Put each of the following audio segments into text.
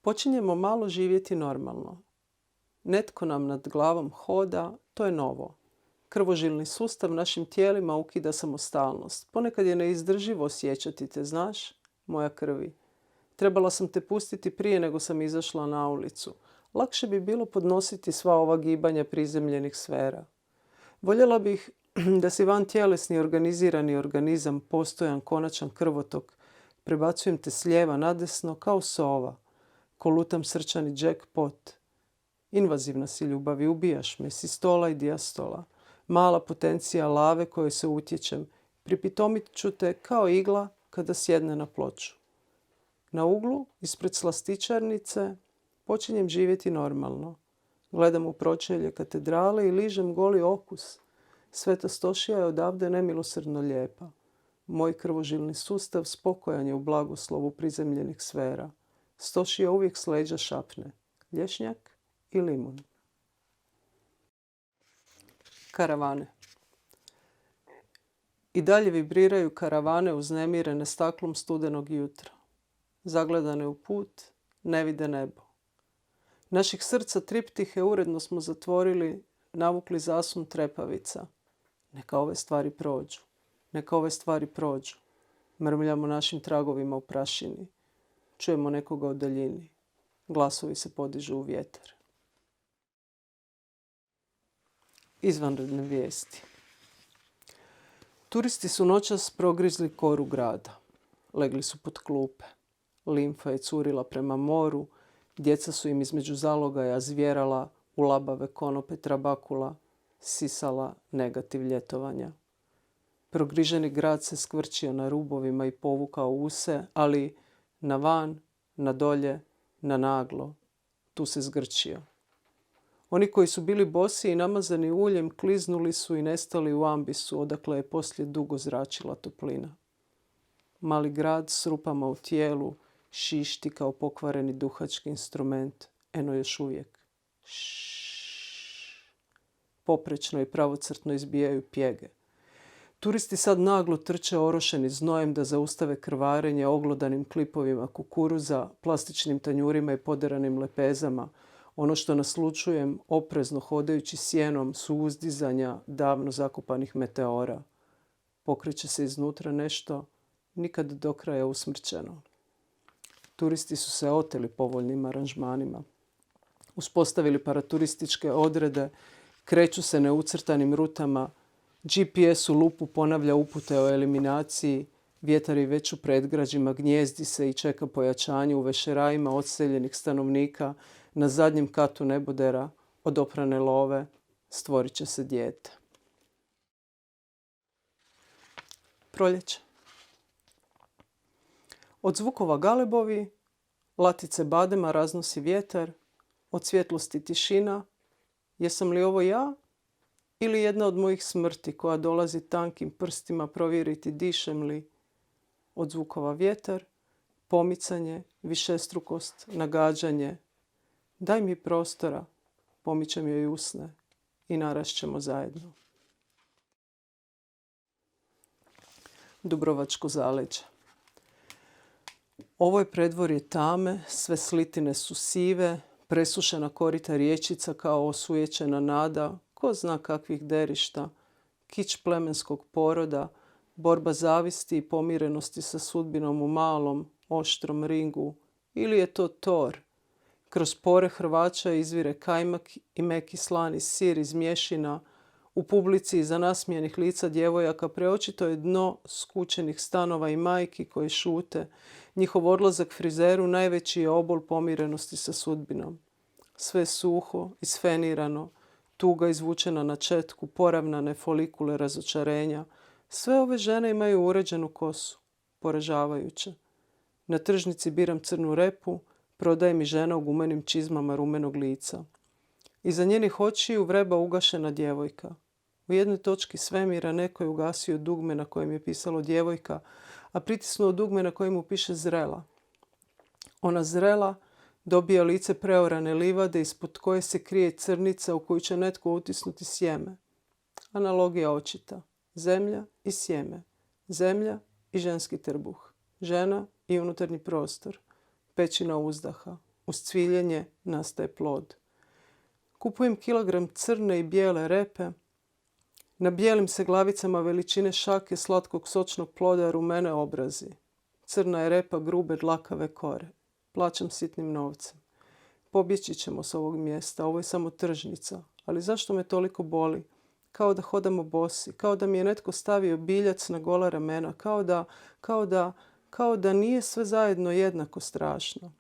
Počinjemo malo živjeti normalno. Netko nam nad glavom hoda, to je novo. Krvožilni sustav našim tijelima ukida samostalnost. Ponekad je neizdrživo osjećati te, znaš, moja krvi. Trebala sam te pustiti prije nego sam izašla na ulicu. Lakše bi bilo podnositi sva ova gibanja prizemljenih sfera. Voljela bih da si van tjelesni organizirani organizam, postojan, konačan krvotok. Prebacujem te s lijeva nadesno kao sova. Kolutam srčani jackpot. Invazivna si ljubav i ubijaš me, sistola i dijastola. Mala potencija lave kojoj se utječem. Pripitomit ću te kao igla kada sjedne na ploču. Na uglu, ispred slastičarnice, počinjem živjeti normalno. Gledam u pročelje katedrale i ližem goli okus. Sveta Stošija je odavde nemilosrdno lijepa. Moj krvožilni sustav spokojan je u blagoslovu prizemljenih sfera. Stošija uvijek s leđa šapne. Lješnjak i limun. Karavane. I dalje vibriraju karavane uznemirene staklom studenog jutra. Zagledane u put, ne vide nebo. Naših srca triptihe uredno smo zatvorili, navukli zasun trepavica. Neka ove stvari prođu. Neka ove stvari prođu. Mrmljamo našim tragovima u prašini. Čujemo nekoga u daljini. Glasovi se podižu u vjetar. Izvanredne vijesti. Turisti su noćas progrizli koru grada. Legli su pod klupe. Limfa je curila prema moru. Djeca su im između zalogaja zvjerala u labave konope trabakula, sisala negativ ljetovanja. Progriženi grad se skvrčio na rubovima i povukao use, ali na van, na dolje, na naglo. Tu se zgrčio. Oni koji su bili bosi i namazani uljem kliznuli su i nestali u ambisu, odakle je poslije dugo zračila toplina. Mali grad s rupama u tijelu šišti kao pokvareni duhački instrument. Eno još uvijek. Poprečno i pravocrtno izbijaju pjege. Turisti sad naglo trče orošeni znojem da zaustave krvarenje oglodanim klipovima kukuruza, plastičnim tanjurima i poderanim lepezama. Ono što naslučujem, oprezno hodajući sjenom, su uzdizanja davno zakopanih meteora. Pokreće se iznutra nešto nikad do kraja usmrćeno. Turisti su se oteli povoljnim aranžmanima. Uspostavili paraturističke odrede, kreću se neucrtanim rutama, GPS u lupu ponavlja upute o eliminaciji, vjetar je već u predgrađima, gnjezdi se i čeka pojačanje u vešerajima odseljenih stanovnika, na zadnjem katu nebodera, od oprane love, stvorit će se dijete. Proljeće. Od zvukova galebovi, latice badema raznosi vjetar, od svjetlosti tišina. Jesam li ovo ja ili jedna od mojih smrti koja dolazi tankim prstima provjeriti dišem li? Od zvukova vjetar, pomicanje, višestrukost, nagađanje. Daj mi prostora, pomičem joj usne i narašćemo zajedno. Dubrovačko zaleđe. Ovo je predvorje tame, sve slitine su sive, presušena korita riječica kao osujećena nada, ko zna kakvih derišta, kič plemenskog poroda, borba zavisti i pomirenosti sa sudbinom u malom, oštrom ringu. Ili je to Thor? Kroz pore Hrvaća izvire kajmak i meki slani sir iz mješina. U publici iza nasmijenih lica djevojaka preočito je dno skučenih stanova i majki koje šute. Njihov odlazak frizeru najveći je obol pomirenosti sa sudbinom. Sve suho, isfenirano, tuga izvučena na četku, poravnane folikule razočarenja. Sve ove žene imaju uređenu kosu. Poražavajuće. Na tržnici biram crnu repu, prodaje mi žena u gumenim čizmama rumenog lica. Iza njenih očiju vreba ugašena djevojka. U jednoj točki svemira neko je ugasio dugme na kojem je pisalo djevojka, a pritisnuo dugme na kojemu piše zrela. Ona zrela dobija lice preorane livade ispod koje se krije crnica u koju će netko utisnuti sjeme. Analogija očita. Zemlja i sjeme. Zemlja i ženski trbuh. Žena i unutarnji prostor. Pećina uzdaha. Uz cviljenje nastaje plod. Kupujem kilogram crne i bijele repe. Na bijelim se glavicama veličine šake slatkog sočnog ploda rumene obrazi. Crna je repa grube dlakave kore. Plaćam sitnim novcem. Pobjeći ćemo s ovog mjesta, ovo je samo tržnica. Ali zašto me toliko boli? Kao da hodamo bosi, kao da mi je netko stavio biljac na gola ramena, kao da nije sve zajedno jednako strašno.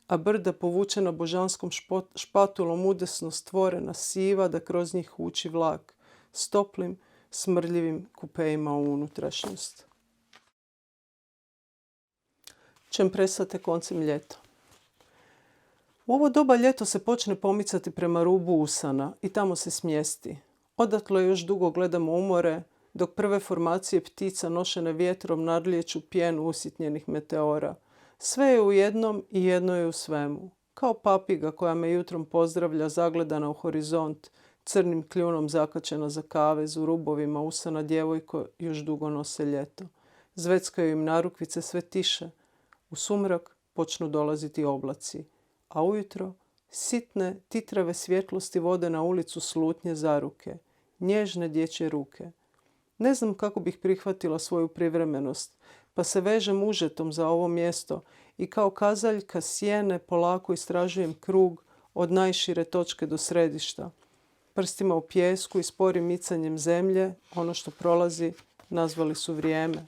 A brda povučena božanskom špatulom udesno stvorena, siva da kroz njih huči vlak, s toplim, smrdljivim kupejima u unutrašnjost. Čempresate koncem ljeta. U ovo doba ljeto se počne pomicati prema rubu usana i tamo se smjesti. Odatle još dugo gledamo umore, dok prve formacije ptica nošene vjetrom nadlijeću pjenu usitnjenih meteora. Sve je u jednom i jedno je u svemu. Kao papiga koja me jutrom pozdravlja zagledana u horizont, crnim kljunom zakačena za kavez, u rubovima usana djevojko još dugo nose ljeto. Zveckaju im narukvice sve tiše. U sumrak počnu dolaziti oblaci. A ujutro sitne, titrave svjetlosti vode na ulicu slutnje zaruke. Nježne dječje ruke. Ne znam kako bih prihvatila svoju privremenost, pa se vežem užetom za ovo mjesto i kao kazaljka sjene polako istražujem krug od najšire točke do središta. Prstima u pijesku i sporim micanjem zemlje, ono što prolazi, nazvali su vrijeme.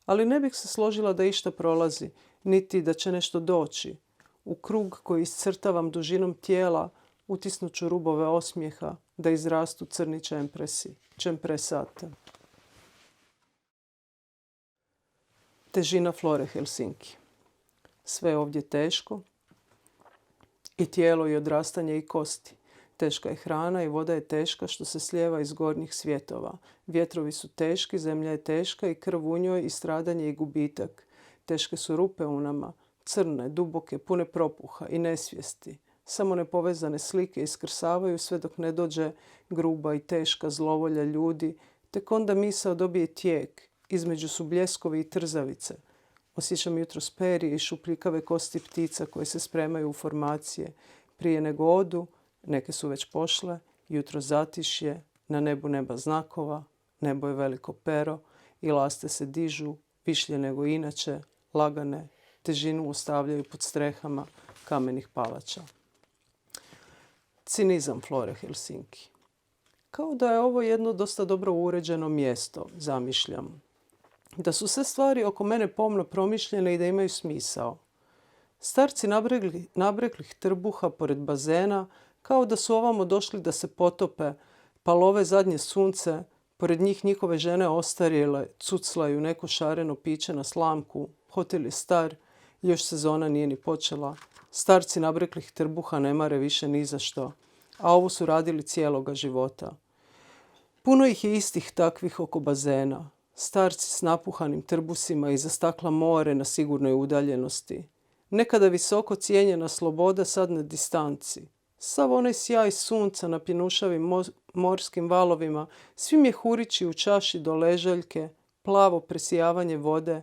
Ali ne bih se složila da išta prolazi, niti da će nešto doći. U krug koji iscrtavam dužinom tijela utisnut ću rubove osmijeha da izrastu crni čempresate. Težina Flore Helsinki. Sve je ovdje teško. I tijelo i odrastanje i kosti. Teška je hrana i voda je teška što se slijeva iz gornjih svjetova. Vjetrovi su teški, zemlja je teška i krv u njoj i stradanje i gubitak. Teške su rupe u nama. Crne, duboke, pune propuha i nesvijesti. Samo nepovezane slike iskrsavaju sve dok ne dođe gruba i teška zlovolja ljudi, tek onda misao dobije tijek. Između su bljeskovi i trzavice. Osjećam jutros perje i šupljikave kosti ptica koje se spremaju u formacije. Prije nego odu, neke su već pošle, jutro zatišje, na nebu neba znakova, nebo je veliko pero i laste se dižu, višlje nego inače, lagane, težinu ostavljaju pod strehama kamenih palača. Cinizam Flore Helsinki. Kao da je ovo jedno dosta dobro uređeno mjesto, zamišljam. Da su sve stvari oko mene pomno promišljene i da imaju smisao. Starci nabreklih trbuha pored bazena, kao da su ovamo došli da se potope, pa love zadnje sunce, pored njih njihove žene ostarjele, cuclaju neko šareno piće na slamku, hotel je star, još sezona nije ni počela. Starci nabreklih trbuha ne mare više ni za što, a ovo su radili cijeloga života. Puno ih je istih takvih oko bazena. Starci s napuhanim trbusima iza stakla more na sigurnoj udaljenosti. Nekada visoko cijenjena sloboda, sad na distanci. Sav onaj sjaj sunca na pjenušavim morskim valovima, svi mjehurići u čaši do ležaljke, plavo presijavanje vode.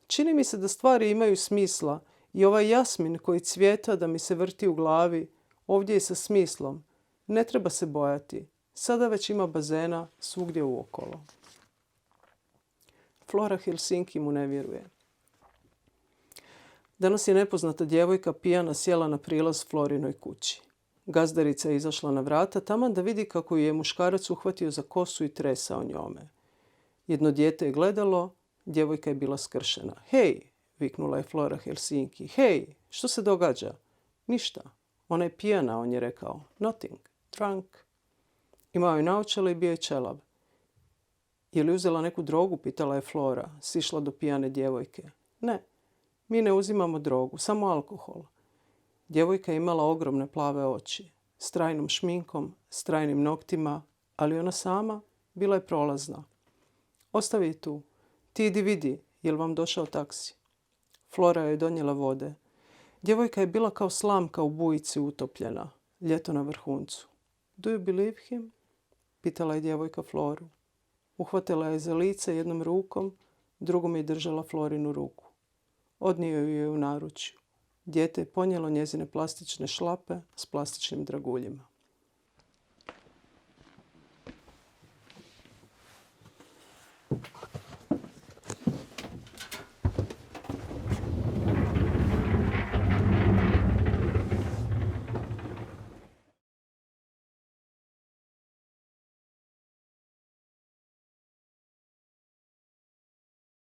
Čini mi se da stvari imaju smisla i ovaj jasmin koji cvjeta da mi se vrti u glavi, ovdje je sa smislom. Ne treba se bojati. Sada već ima bazena svugdje uokolo. Flora Helsinki mu ne vjeruje. Danas je nepoznata djevojka pijana sjela na prilaz Florinoj kući. Gazdarica je izašla na vrata taman da vidi kako ju je muškarac uhvatio za kosu i tresao njome. Jedno dijete je gledalo, djevojka je bila skršena. Hej, viknula je Flora Helsinki. Hej, što se događa? Ništa. Ona je pijana, on je rekao. Nothing. Drunk. Imao je naočale i bio je čelav. Je li uzela neku drogu, pitala je Flora, sišla do pijane djevojke. Ne, mi ne uzimamo drogu, samo alkohol. Djevojka je imala ogromne plave oči, s trajnom šminkom, s trajnim noktima, ali ona sama bila je prolazna. Ostavi je tu. Ti idi vidi, jel vam došao taksi? Flora je donijela vode. Djevojka je bila kao slamka u bujici utopljena, ljeto na vrhuncu. Do you believe him? Pitala je djevojka Floru. Uhvatila je za lice jednom rukom, drugom je držala Florinu ruku. Odnio ju je u naručju. Dijete je ponijelo njezine plastične šlape s plastičnim draguljima.